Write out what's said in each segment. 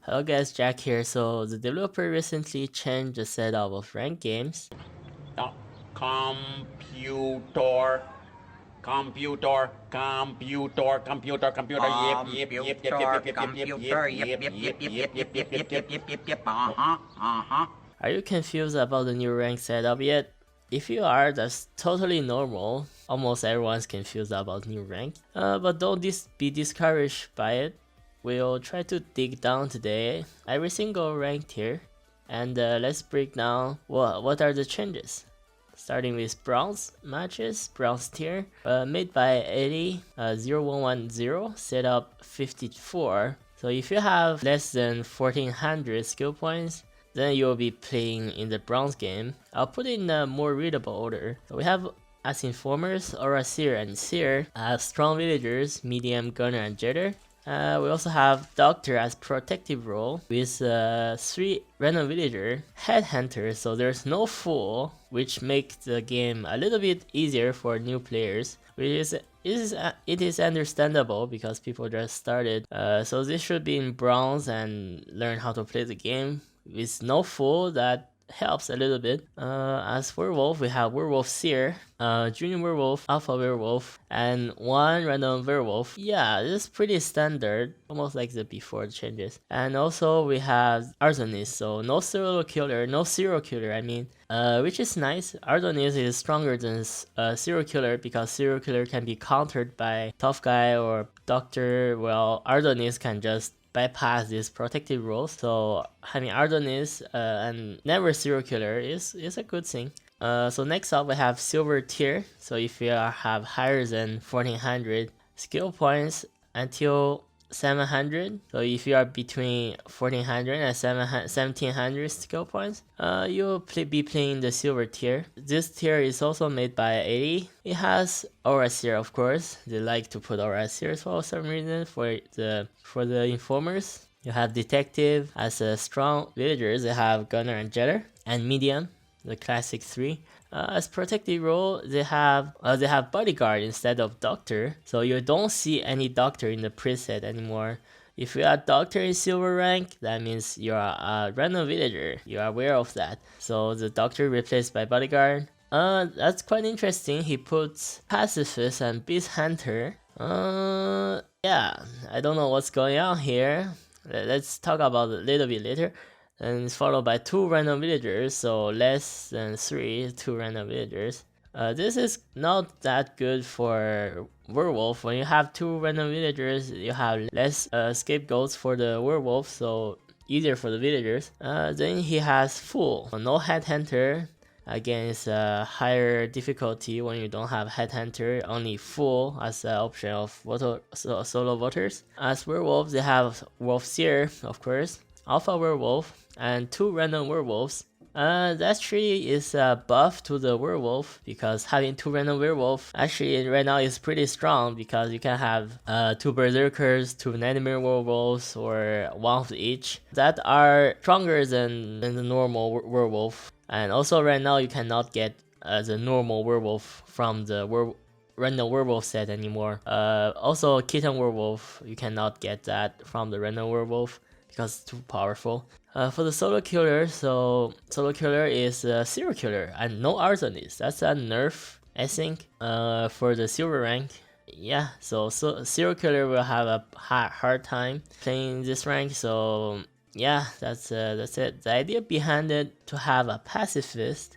Hello guys, Jack here. So the developer recently changed the setup of ranked games. Uh, computer, yep. Are you confused about the new rank setup yet? If you are, that's totally normal. Almost everyone's confused about new rank. But don't be discouraged by it. We'll try to dig down today every single ranked tier, and let's break down what are the changes. Starting with bronze matches, bronze tier, made by 800110, setup 54. So if you have less than 1400 skill points, then you'll be playing in the bronze game. I'll put it in a more readable order. So we have as informers, Aura Seer and Seer, strong villagers, medium gunner and jetter. We also have Doctor as protective role with 3 random villager, Headhunter, so there's no fool, which makes the game a little bit easier for new players, which it is understandable because people just started. So this should be in bronze and learn how to play the game with no fool. That helps a little bit. As werewolf, we have werewolf seer, junior werewolf, alpha werewolf, and 1 random werewolf. Yeah, this is pretty standard, almost like the before changes. And also we have arsonist, so no serial killer, I mean, which is nice. Arsonist is stronger than serial killer because serial killer can be countered by tough guy or doctor. Well, arsonist can just bypass this protective role, so having Ardonis and never serial killer is a good thing. So next up we have silver tier. So if you have higher than 1400 skill points until 700, so if you are between 1400 and 1700 skill points, you'll be playing the silver tier. This tier is also made by 80. It has Aura Seer, of course. They like to put Aura Seer for some reason for the informers. You have detective as a strong villagers. They have gunner and jetter, and medium, the classic 3. As protective role, they have bodyguard instead of doctor, so you don't see any doctor in the preset anymore. If you are doctor in silver rank, that means you are a random villager. You are aware of that. So the doctor replaced by bodyguard. That's quite interesting. He puts pacifist and beast hunter. Yeah, I don't know what's going on here. Let's talk about it a little bit later. And it's followed by 2 random villagers, so less than 2 random villagers. This is not that good for werewolf. When you have 2 random villagers, you have less scapegoats for the werewolf, so easier for the villagers. Then he has full, no headhunter. Again, it's a higher difficulty when you don't have headhunter, only full as an option of solo voters. As werewolves, they have wolf seer, of course, alpha werewolf, and 2 random werewolves. That tree is a buff to the werewolf because having 2 random werewolf actually right now is pretty strong because you can have 2 berserkers, 2 nightmare werewolves, or 1 of each that are stronger than the normal werewolf. And also right now you cannot get the normal werewolf from the random werewolf set anymore. Also kitten werewolf, you cannot get that from the random werewolf because it's too powerful. For the solo killer, so solo killer is a serial killer and no arsonist. That's a nerf, I think, for the silver rank. Yeah, so serial killer will have a hard time playing this rank. So yeah, that's it. The idea behind it to have a pacifist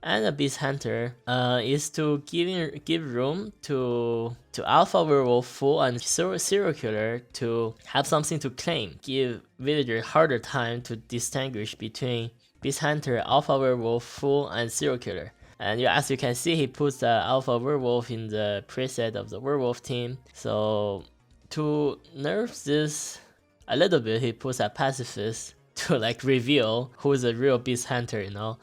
and a beast hunter is to give room to alpha werewolf full and serial killer to have something to claim, give villager harder time to distinguish between beast hunter, alpha werewolf full, and serial killer. And as you can see, he puts the alpha werewolf in the preset of the werewolf team. So to nerf this a little bit, he puts a pacifist to like reveal who's a real beast hunter, you know.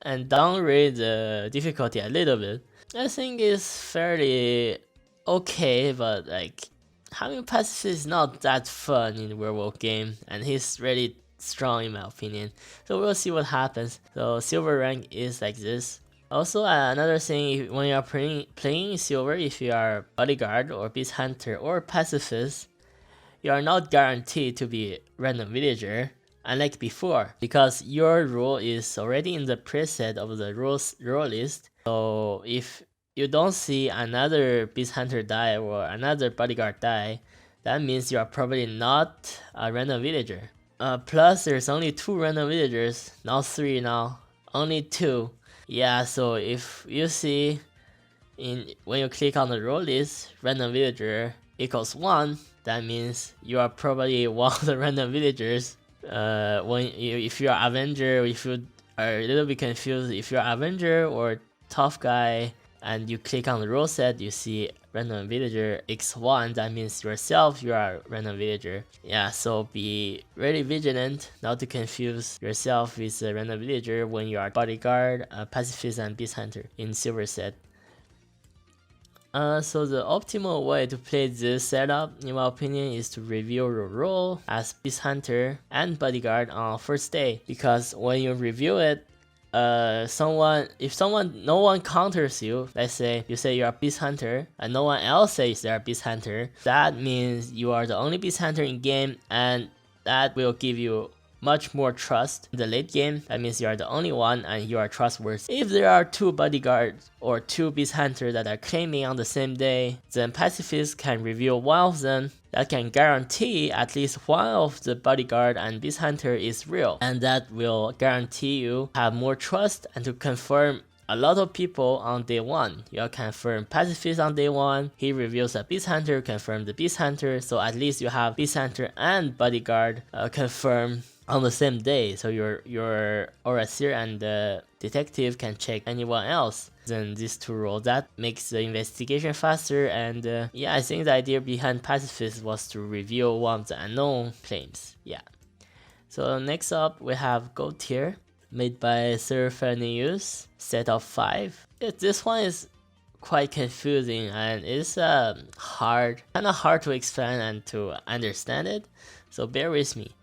and downgrade the difficulty a little bit. I think it's fairly okay, but like having pacifist is not that fun in the werewolf game, and he's really strong in my opinion. So we'll see what happens. So silver rank is like this. Also, another thing, when you are playing silver, if you are bodyguard or beast hunter or pacifist, you are not guaranteed to be random villager, unlike before, because your role is already in the preset of the role list. So if you don't see another beast hunter die or another bodyguard die, that means you are probably not a random villager. Plus there's only 2 random villagers, not 3 now, only 2. Yeah, so if you see when you click on the role list, random villager equals 1, that means you are probably one of the random villagers. If you're Avenger, if you are a little bit confused, if you're Avenger or tough guy and you click on the role set, you see random villager x1, that means yourself, you are a random villager. Yeah, so be really vigilant not to confuse yourself with a random villager when you are bodyguard, pacifist, and beast hunter in silver set. So the optimal way to play this setup, in my opinion, is to review your role as Beast Hunter and Bodyguard on first day. Because when you review it, if no one counters you, let's say you say you're a Beast Hunter and no one else says they're a Beast Hunter, that means you are the only Beast Hunter in game, and that will give you much more trust in the late game. That means you are the only one and you are trustworthy. If there are 2 bodyguards or 2 beast hunters that are claiming on the same day, then pacifists can reveal one of them. That can guarantee at least one of the bodyguard and beast hunter is real, and that will guarantee you have more trust and to confirm a lot of people on day 1. You confirm pacifist on day 1, he reveals a beast hunter, confirm the beast hunter, so at least you have beast hunter and bodyguard confirmed on the same day, so your Oraseer and the detective can check anyone else than these 2 roles. That makes the investigation faster, and yeah, I think the idea behind pacifist was to reveal one of the unknown claims. Yeah. So next up we have Gold Tier, made by Serafanius, set of 5. This one is quite confusing and it's kinda hard to explain and to understand it, so bear with me.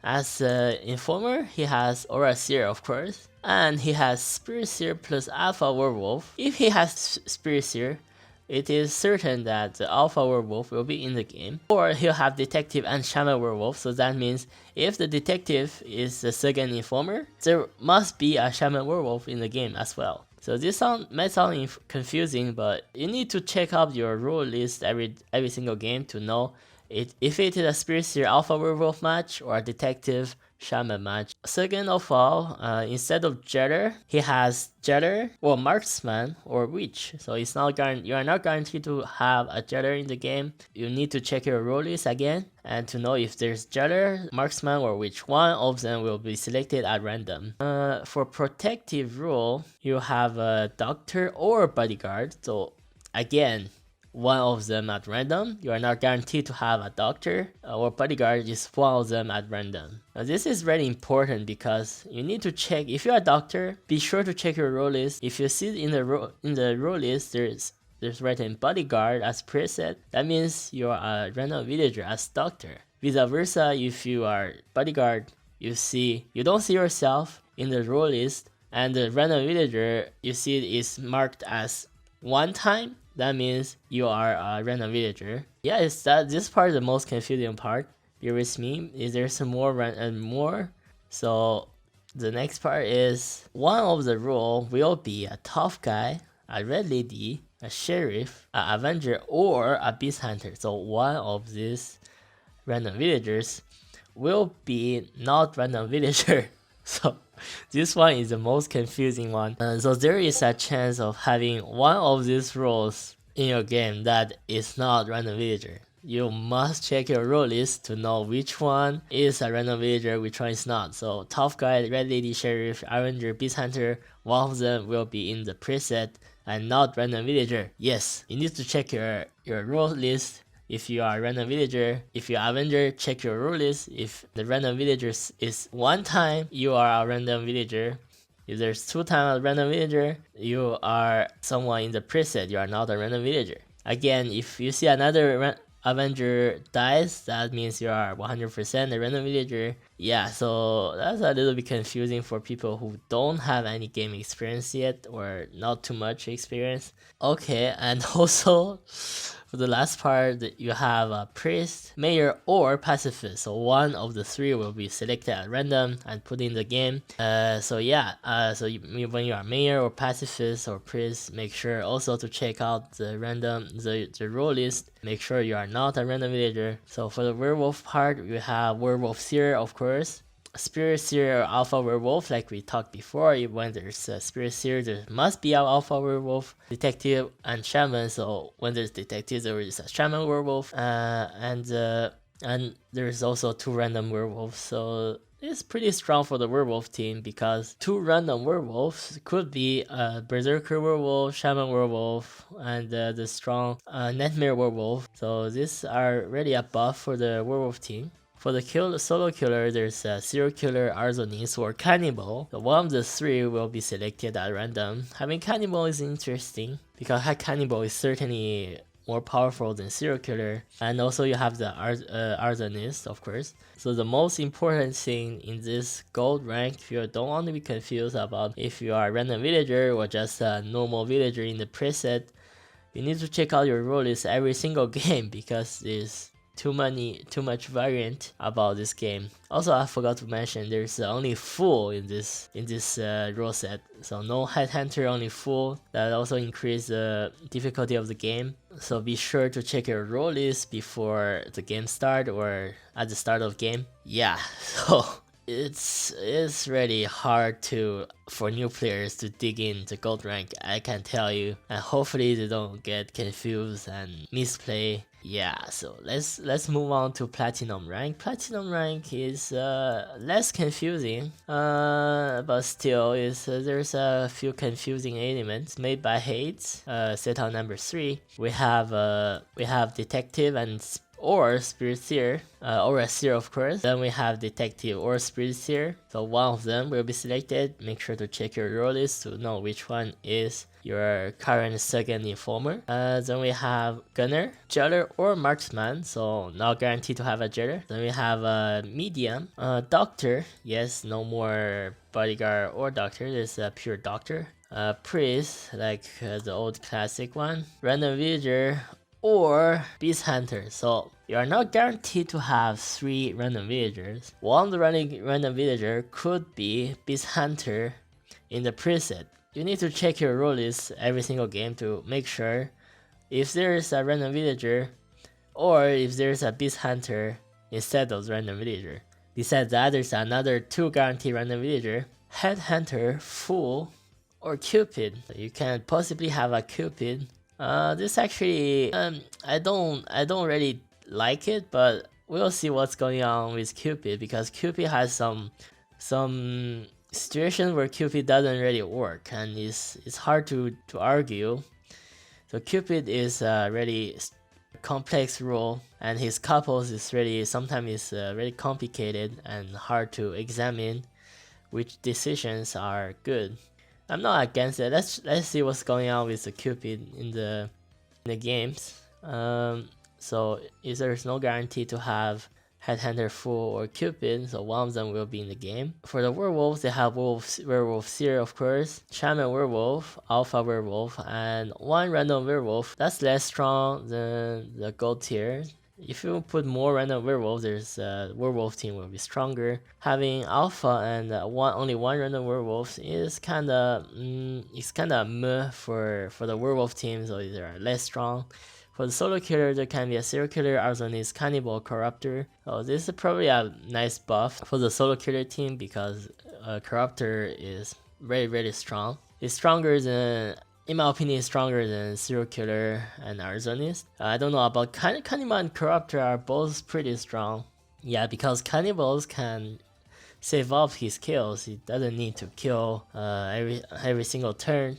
As Informer, he has Aura Seer, of course, and he has Spirit Seer plus Alpha Werewolf. If he has Spirit Seer, it is certain that the Alpha Werewolf will be in the game. Or he'll have Detective and Shaman Werewolf, so that means if the Detective is the second Informer, there must be a Shaman Werewolf in the game as well. So this might sound confusing, but you need to check out your rule list every single game to know if it is a Spirit Seer Alpha Werewolf match or a Detective Shaman match. Second of all, instead of Jetter, he has Jetter or Marksman or Witch. So it's not you are not guaranteed to have a Jetter in the game. You need to check your role list again and to know if there's Jetter, Marksman, or Witch. One of them will be selected at random. For protective role, you have a Doctor or Bodyguard. So again, one of them at random. You are not guaranteed to have a doctor or bodyguard, just one of them at random. Now, this is very important because you need to check if you're a doctor. Be sure to check your role list. If you see in the role list there's written bodyguard as preset, that means you are a random villager as doctor. Vice versa, if you are bodyguard, you don't see yourself in the role list, and the random villager you see is marked as one time, that means you are a random villager. Yeah, this part is the most confusing part. Bear with me. There's some more. So the next part is one of the role will be a tough guy, a red lady, a sheriff, an avenger, or a beast hunter. So one of these random villagers will be not random villager. So this one is the most confusing one. So there is a chance of having one of these roles in your game that is not random villager. You must check your role list to know which one is a random villager, which one is not. So tough guy, red lady, sheriff, avenger, beast hunter, one of them will be in the preset and not random villager. Yes, you need to check your role list. If you are a random villager, if you're Avenger, check your role list. If the random villager is one time, you are a random villager. If there's 2 times a random villager, you are someone in the preset, you are not a random villager. Again, if you see another Avenger dies, that means you are 100% a random villager. Yeah, so that's a little bit confusing for people who don't have any game experience yet or not too much experience. Okay, and also for the last part, you have a priest, mayor, or pacifist. So one of the three will be selected at random and put in the game. When you are mayor or pacifist or priest, make sure also to check out the role list. Make sure you are not a random villager. So for the werewolf part, you have werewolf seer, of course. Spirit Seer or Alpha Werewolf, like we talked before. When there's a Spirit Seer, there must be an Alpha Werewolf, Detective, and Shaman. So when there's Detective, there is a Shaman Werewolf, and there's also 2 random werewolves. So it's pretty strong for the werewolf team because 2 random werewolves could be a Berserker Werewolf, Shaman Werewolf, and the strong Nightmare Werewolf. So these are really a buff for the werewolf team. For the solo killer, there's a serial killer, arsonist, or cannibal. So one of the 3 will be selected at random. Having cannibal is interesting because cannibal is certainly more powerful than serial killer. And also you have the arsonist, of course. So the most important thing in this gold rank, you don't want to be confused about if you are a random villager or just a normal villager in the preset. You need to check out your role list every single game because there's too much variant about this game. Also, I forgot to mention there's only full in this role set, so no headhunter, only full. That also increase the difficulty of the game. So be sure to check your role list before the game start or at the start of game. Yeah, so it's really hard for new players to dig in the gold rank, I can tell you, and hopefully they don't get confused and misplay. Yeah, so let's move on to platinum rank. Platinum rank is less confusing, but still there's a few confusing elements made by Hades. Set out number 3. We have detective and or spirit seer, or a seer, of course. Then we have detective or spirit seer. So one of them will be selected. Make sure to check your role list to know which one is your current second informer. Then we have gunner, jailer, or marksman. So not guaranteed to have a jailer. Then we have a medium, doctor. Yes, no more bodyguard or doctor. There's a pure doctor. Priest, like the old classic one. Random villager or beast hunter. So you are not guaranteed to have 3 random villagers. One of the random villager could be beast hunter in the preset. You need to check your role list every single game to make sure if there is a random villager or if there is a beast hunter instead of the random villager. Besides that, there's another 2 guaranteed random villager: headhunter, fool, or cupid. So you can possibly have a cupid. This actually, I don't really like it, but we'll see what's going on with Cupid because Cupid has some situations where Cupid doesn't really work, and it's hard to argue. So Cupid is a really complex role, and his couples is really sometimes very complicated and hard to examine which decisions are good. I'm not against it. Let's see what's going on with the Cupid in the games. So if there's no guarantee to have headhunter, fool, or cupid, so one of them will be in the game. For the werewolves, they have werewolf seer, of course, shaman werewolf, alpha werewolf, and 1 random werewolf. That's less strong than the gold tier. If you put more random werewolves, there's werewolf team will be stronger. Having alpha and only one random werewolf is kinda meh for the werewolf team, so they are less strong. For the solo killer, there can be a serial killer, arsonist, cannibal, corruptor. So this is probably a nice buff for the solo killer team because corruptor is very strong. It's stronger than, in my opinion, stronger than serial killer and arsonist. I don't know about cannibal and corruptor are both pretty strong. Yeah, because cannibals can save off his kills. He doesn't need to kill every single turn.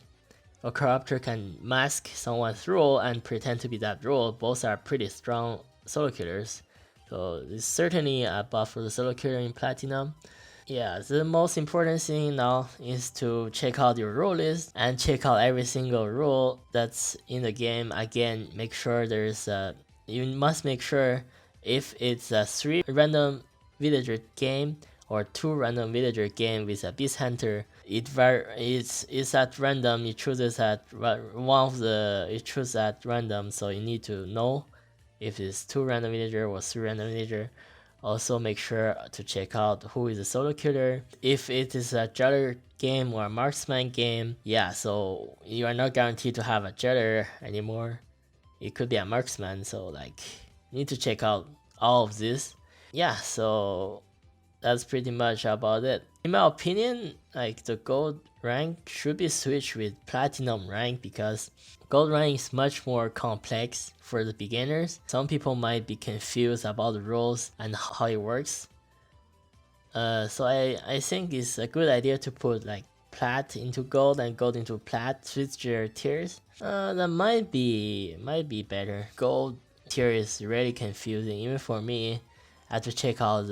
A corruptor can mask someone's role and pretend to be that role. Both are pretty strong solo killers. So it's certainly a buff for the solo killer in Platinum. Yeah, the most important thing now is to check out your role list and check out every single role that's in the game. Again, make sure you must make sure if it's 3 random villager game or 2 random villager game with a beast hunter. It's at random. It chooses at it chooses at random, so you need to know if it's 2 random villager or 3 random villager. Also make sure to check out who is a solo killer. If it is a jailer game or a marksman game, yeah, so you are not guaranteed to have a jailer anymore. It could be a marksman, so like you need to check out all of this. Yeah, so that's pretty much about it. In my opinion, like the gold rank should be switched with platinum rank because gold rank is much more complex for the beginners. Some people might be confused about the rules and how it works. So I think it's a good idea to put like plat into gold and gold into plat, switch their tiers. That might be better. Gold tier is really confusing even for me. I have to check out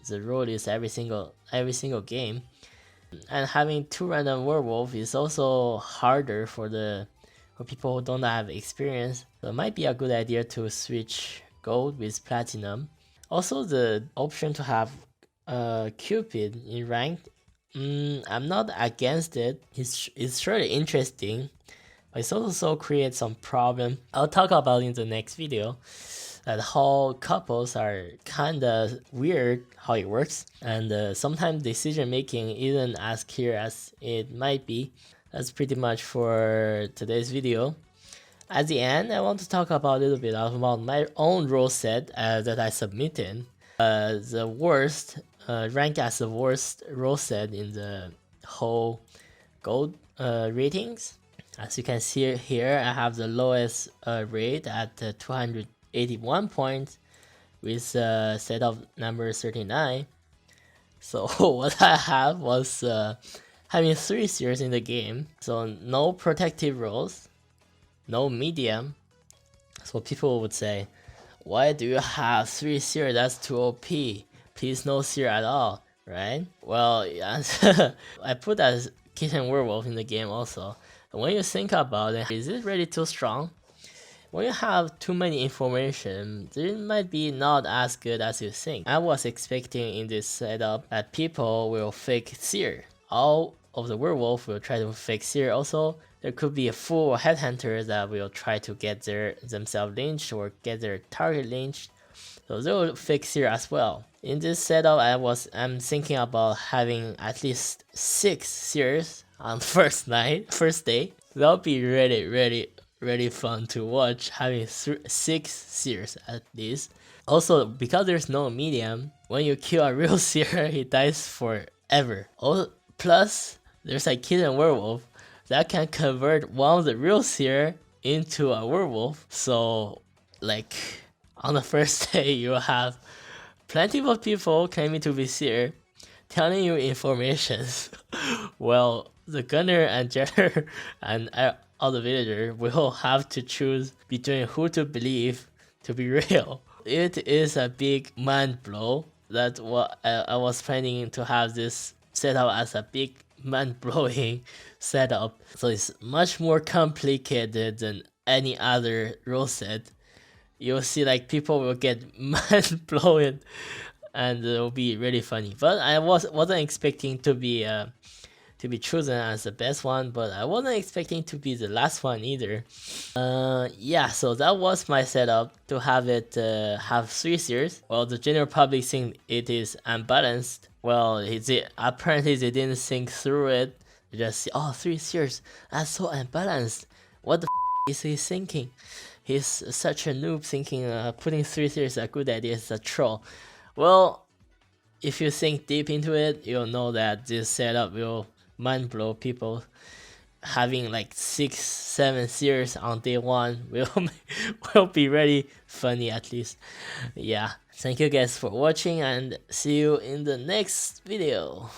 the rule list every single game, and having 2 random werewolf is also harder for people who don't have experience. So it might be a good idea to switch gold with platinum. Also, the option to have Cupid in ranked, I'm not against it. It's really interesting. It also creates some problem. I'll talk about in the next video that how couples are kinda weird how it works, and sometimes decision making isn't as clear as it might be. That's pretty much for today's video. At the end, I want to talk about a little bit about my own rule set that I submitted. The worst rank as the worst rule set in the whole gold ratings. As you can see here, I have the lowest rate at 281 points with setup number 39. So what I have was having 3 seers in the game. So no protective rolls, no medium. So people would say, why do you have 3 seer? That's too OP. Please no seer at all, right? Well, yeah, I put that kitten werewolf in the game also. And when you think about it, is it really too strong? When you have too many information, it might be not as good as you think. I was expecting in this setup that people will fake seer. All of the werewolf will try to fake seer. Also, there could be a fool or headhunter that will try to get themselves lynched or get their target lynched. So they will fake seer as well. In this setup, I'm thinking about having at least 6 seers on first day. That'll be really fun to watch, having 6 seers at least. Also, because there's no medium, when you kill a real seer, he dies forever. Plus, there's a kitten werewolf that can convert one of the real seer into a werewolf. So, like, on the first day, you have plenty of people claiming to be seer, telling you information. Well, the gunner and jailer and all the villagers will have to choose between who to believe to be real. It is a big mind blow. That's what I was planning to have this setup as a big mind-blowing setup. So it's much more complicated than any other rule set. You'll see like people will get mind-blown and it will be really funny. But I wasn't expecting to be chosen as the best one, but I wasn't expecting to be the last one either. Yeah, so that was my setup to have it have 3 seers. Well, the general public think it is unbalanced. Well, apparently they didn't think through it. They just see, oh, 3 seers, that's so unbalanced. What the is he thinking? He's such a noob thinking putting 3 seers a good idea is a troll. Well, if you think deep into it, you'll know that this setup will mind blow people. Having like 6-7 series on day 1 will be really funny at least. Yeah, thank you guys for watching and see you in the next video.